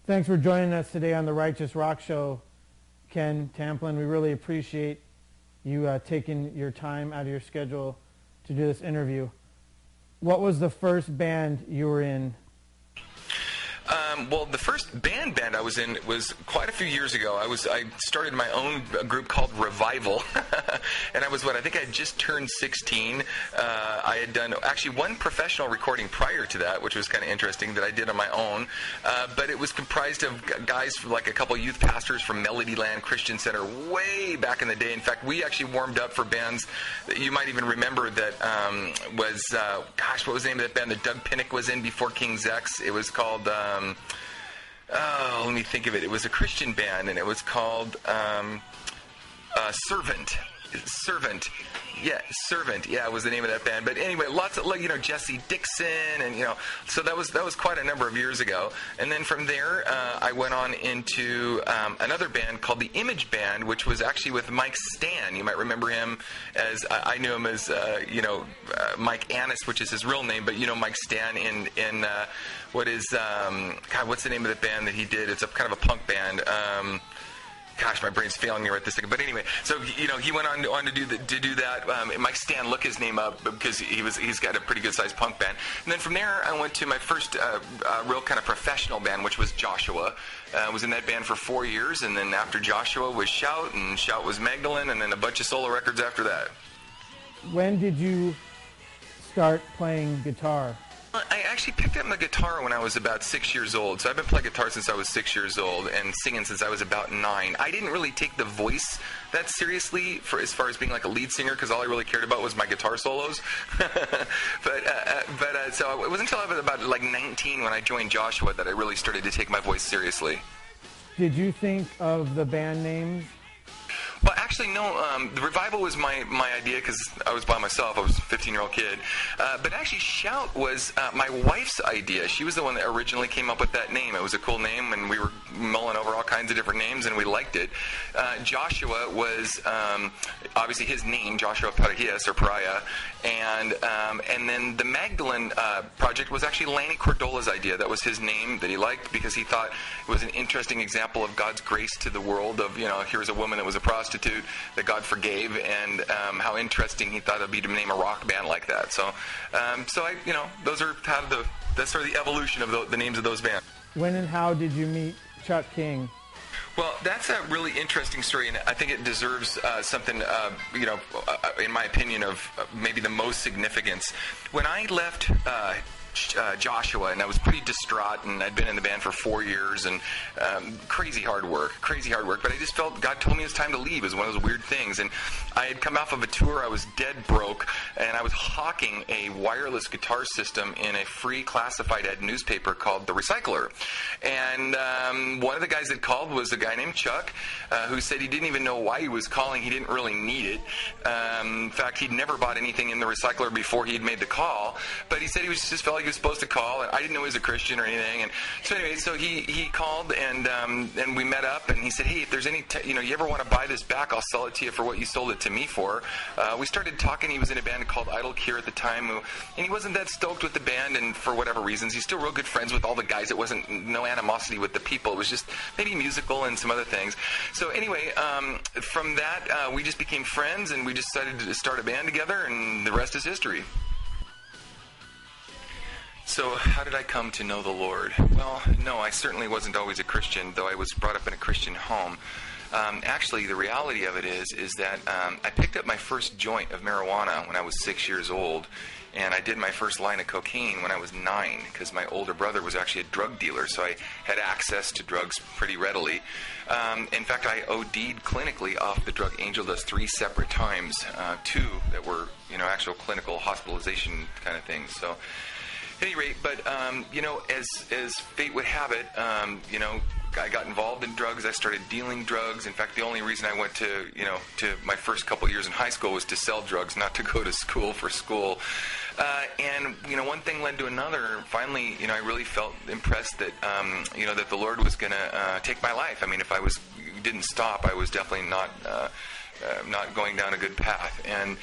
Thanks for joining us today on the Righteous Rock Show, Ken Tamplin. We really appreciate you taking your time out of your schedule to do this interview. What was the first band you were in? Well, the first band I was in was quite a few years ago. I started my own group called Revival, and I think I had just turned 16. I had done actually one professional recording prior to that, which was kind of interesting, that I did on my own. But it was comprised of guys, like a couple youth pastors from Melodyland Christian Center way back in the day. In fact, we actually warmed up for bands that you might even remember that what was the name of that band that Doug Pinnick was in before King's X? It was called... let me think of it. It was a Christian band, and it was called Servant. Servant. Yeah, was the name of that band. But anyway, lots of, Jesse Dixon, and so that was quite a number of years ago. And then from there, I went on into another band called the Image Band, which was actually with Mike Stan. You might remember him as I knew him as Mike Annis, which is his real name. But Mike Stan in what is what's the name of the band that he did? It's a kind of a punk band. Gosh, my brain's failing me right this second. But anyway, so he went on to do that. Mike Stan, look his name up because he's got a pretty good sized punk band. And then from there, I went to my first real kind of professional band, which was Joshua. I was in that band for 4 years, and then after Joshua was Shout, and Shout was Magdalene, and then a bunch of solo records after that. When did you start playing guitar? I actually picked up my guitar when I was about 6 years old. So I've been playing guitar since I was 6 years old and singing since I was about 9. I didn't really take the voice that seriously as far as being like a lead singer, because all I really cared about was my guitar solos. So it wasn't until I was about 19 when I joined Joshua that I really started to take my voice seriously. Did you think of the band names? Well, actually, no. The Revival was my idea because I was by myself. I was a 15-year-old kid. But actually, Shout was my wife's idea. She was the one that originally came up with that name. It was a cool name, and we were mulling over all kinds of different names, and we liked it. Joshua was obviously his name, Joshua Parahias, or Pariah. And then the Magdalene project was actually Lanny Cordola's idea. That was his name that he liked because he thought it was an interesting example of God's grace to the world of, here's a woman that was a prostitute that God forgave, and how interesting he thought it would be to name a rock band like that. So I, those are that's sort of the evolution of the names of those bands. When and how did you meet Chuck King? Well, that's a really interesting story, and I think it deserves something, in my opinion, of maybe the most significance. When I left Joshua, and I was pretty distraught, and I'd been in the band for 4 years, and crazy hard work, but I just felt God told me it was time to leave. It was one of those weird things, and I had come off of a tour. I was dead broke, and I was hawking a wireless guitar system in a free classified ad newspaper called The Recycler, and one of the guys that called was a guy named Chuck, who said he didn't even know why he was calling. He didn't really need it. In fact, he'd never bought anything in The Recycler before he'd made the call, but he said he just felt like he was supposed to call, and I didn't know he was a Christian or anything. And so anyway, so he called, and we met up, and he said, hey, if there's any, you ever want to buy this back, I'll sell it to you for what you sold it to me for. We started talking. He was in a band called Idle Cure at the time, and he wasn't that stoked with the band, and for whatever reasons, he's still real good friends with all the guys. It wasn't no animosity with the people. It was just maybe musical and some other things. So anyway, from that, we just became friends, and we decided to start a band together, and the rest is history. So how did I come to know the Lord? Well, no, I certainly wasn't always a Christian, though I was brought up in a Christian home. Actually, the reality of it is that I picked up my first joint of marijuana when I was 6 years old, and I did my first line of cocaine when I was 9, because my older brother was actually a drug dealer, so I had access to drugs pretty readily. In fact, I OD'd clinically off the drug Angel Dust 3 separate times, 2 that were, actual clinical hospitalization kind of things. So, at any rate, but as fate would have it, I got involved in drugs. I started dealing drugs. In fact, the only reason I went to my first couple years in high school was to sell drugs, not to go to school for school. And one thing led to another. Finally, I really felt impressed that that the Lord was going to take my life. I mean, if I didn't stop, I was definitely not not going down a good path. And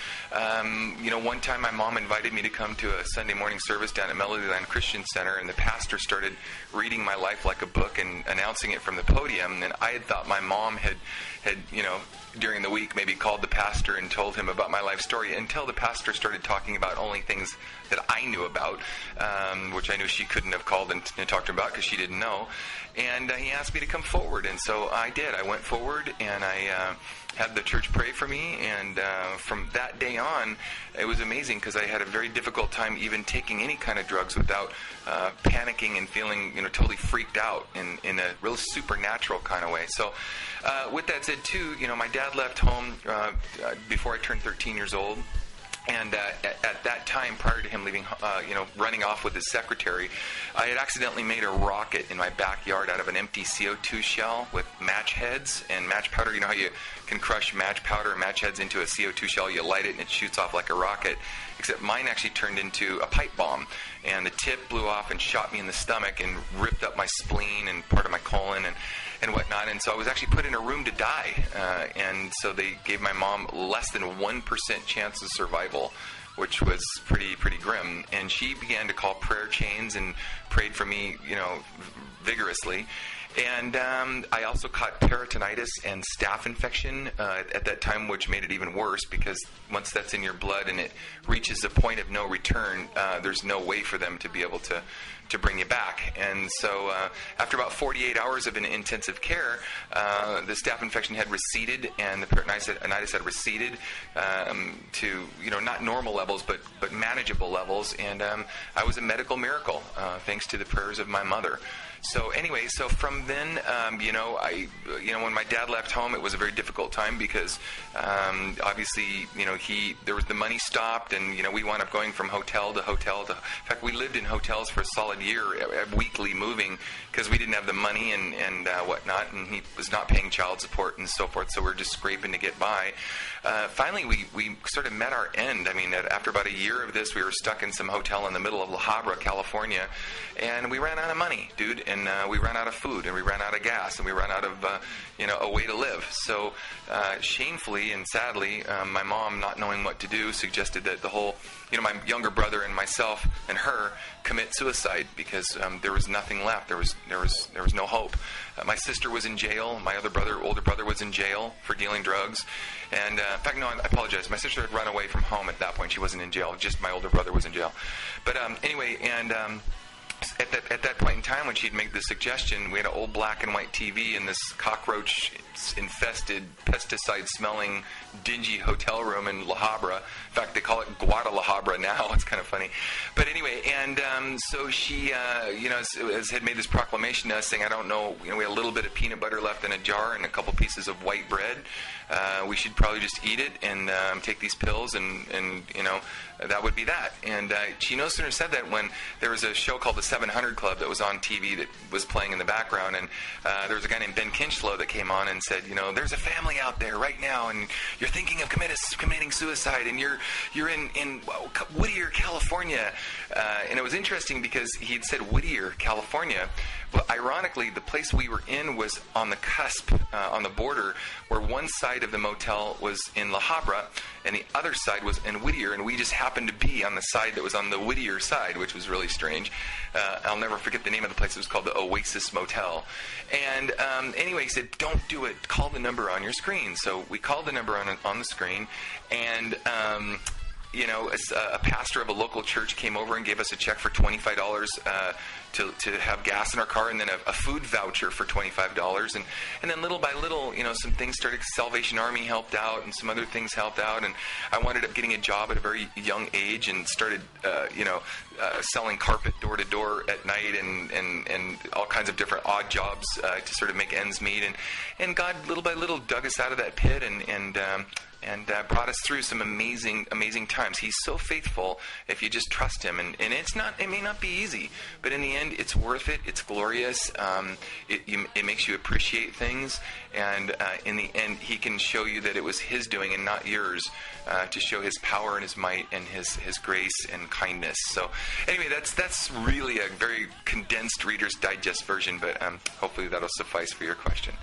one time my mom invited me to come to a Sunday morning service down at Melodyland Christian Center, and the pastor started reading my life like a book and announcing it from the podium. And I had thought my mom had during the week maybe called the pastor and told him about my life story, until the pastor started talking about only things that I knew about, which I knew she couldn't have called and talked to him about because she didn't know. And he asked me to come forward, and so I did. I went forward, and I had the church pray for me, and from that day on, it was amazing because I had a very difficult time even taking any kind of drugs without panicking and feeling totally freaked out in a real supernatural kind of way. So with that said, too, my dad left home before I turned 13 years old. And at that time, prior to him leaving, running off with his secretary, I had accidentally made a rocket in my backyard out of an empty CO2 shell with match heads and match powder. You know how you can crush match powder and match heads into a CO2 shell? You light it and it shoots off like a rocket. Except mine actually turned into a pipe bomb. And the tip blew off and shot me in the stomach and ripped up my spleen and part of my colon and whatnot. And so I was actually put in a room to die. And so they gave my mom less than 1% chance of survival, which was pretty grim. And she began to call prayer chains and prayed for me, vigorously. And I also caught peritonitis and staph infection at that time, which made it even worse because once that's in your blood and it reaches a point of no return, there's no way for them to be able to bring you back. And so after about 48 hours of an intensive care, the staph infection had receded and the peritonitis had receded to not normal levels but manageable levels. And I was a medical miracle thanks to the prayers of my mother. So anyway, so from then, when my dad left home, it was a very difficult time because obviously, there was the money stopped, and we wound up going from hotel to hotel. In fact, we lived in hotels for a solid year, weekly moving, because we didn't have the money and whatnot, and he was not paying child support and so forth. So we're just scraping to get by. Finally, we sort of met our end. I mean, after about a year of this, we were stuck in some hotel in the middle of La Habra, California, and we ran out of money, dude. And we ran out of food, and we ran out of gas, and we ran out of a way to live. So shamefully and sadly, my mom, not knowing what to do, suggested that the whole, my younger brother and myself and her commit suicide because there was nothing left. There was no hope. My sister was in jail. My older brother was in jail for dealing drugs. And in fact, no, I apologize. My sister had run away from home at that point. She wasn't in jail. Just my older brother was in jail. But anyway, and at that point in time, when she'd made the suggestion, we had an old black and white TV in this cockroach-infested, pesticide-smelling, dingy hotel room in La Habra. In fact, they call it Guadalajara now. It's kind of funny. But anyway, and so she, had made this proclamation to us saying, I don't know, we had a little bit of peanut butter left in a jar and a couple pieces of white bread. We should probably just eat it and take these pills, and that would be that. And she no sooner said that when there was a show called The 700 Club that was on TV that was playing in the background, and there was a guy named Ben Kinchlow that came on and said, there's a family out there right now, and you're thinking of committing suicide, and you're in Whittier, California. And it was interesting because he'd said Whittier, California. Well, ironically, the place we were in was on the cusp, on the border, where one side of the motel was in La Habra, and the other side was in Whittier, and we just happened to be on the side that was on the Whittier side, which was really strange. I'll never forget the name of the place. It was called the Oasis Motel. And anyway, he said, don't do it. Call the number on your screen. So we called the number on the screen, and a pastor of a local church came over and gave us a check for $25 to have gas in our car, and then a food voucher for $25. And then little by little, some things started. Salvation Army helped out, and some other things helped out. And I wound up getting a job at a very young age and started, selling carpet door to door at night and all kinds of different odd jobs to sort of make ends meet. And God, little by little, dug us out of that pit and brought us through some amazing times. He's so faithful if you just trust him. And it may not be easy, but in the end, it's worth it. It's glorious. It makes you appreciate things. And in the end, he can show you that it was his doing and not yours, to show his power and his might and his grace and kindness. So anyway, that's really a very condensed Reader's Digest version, but hopefully that'll suffice for your question.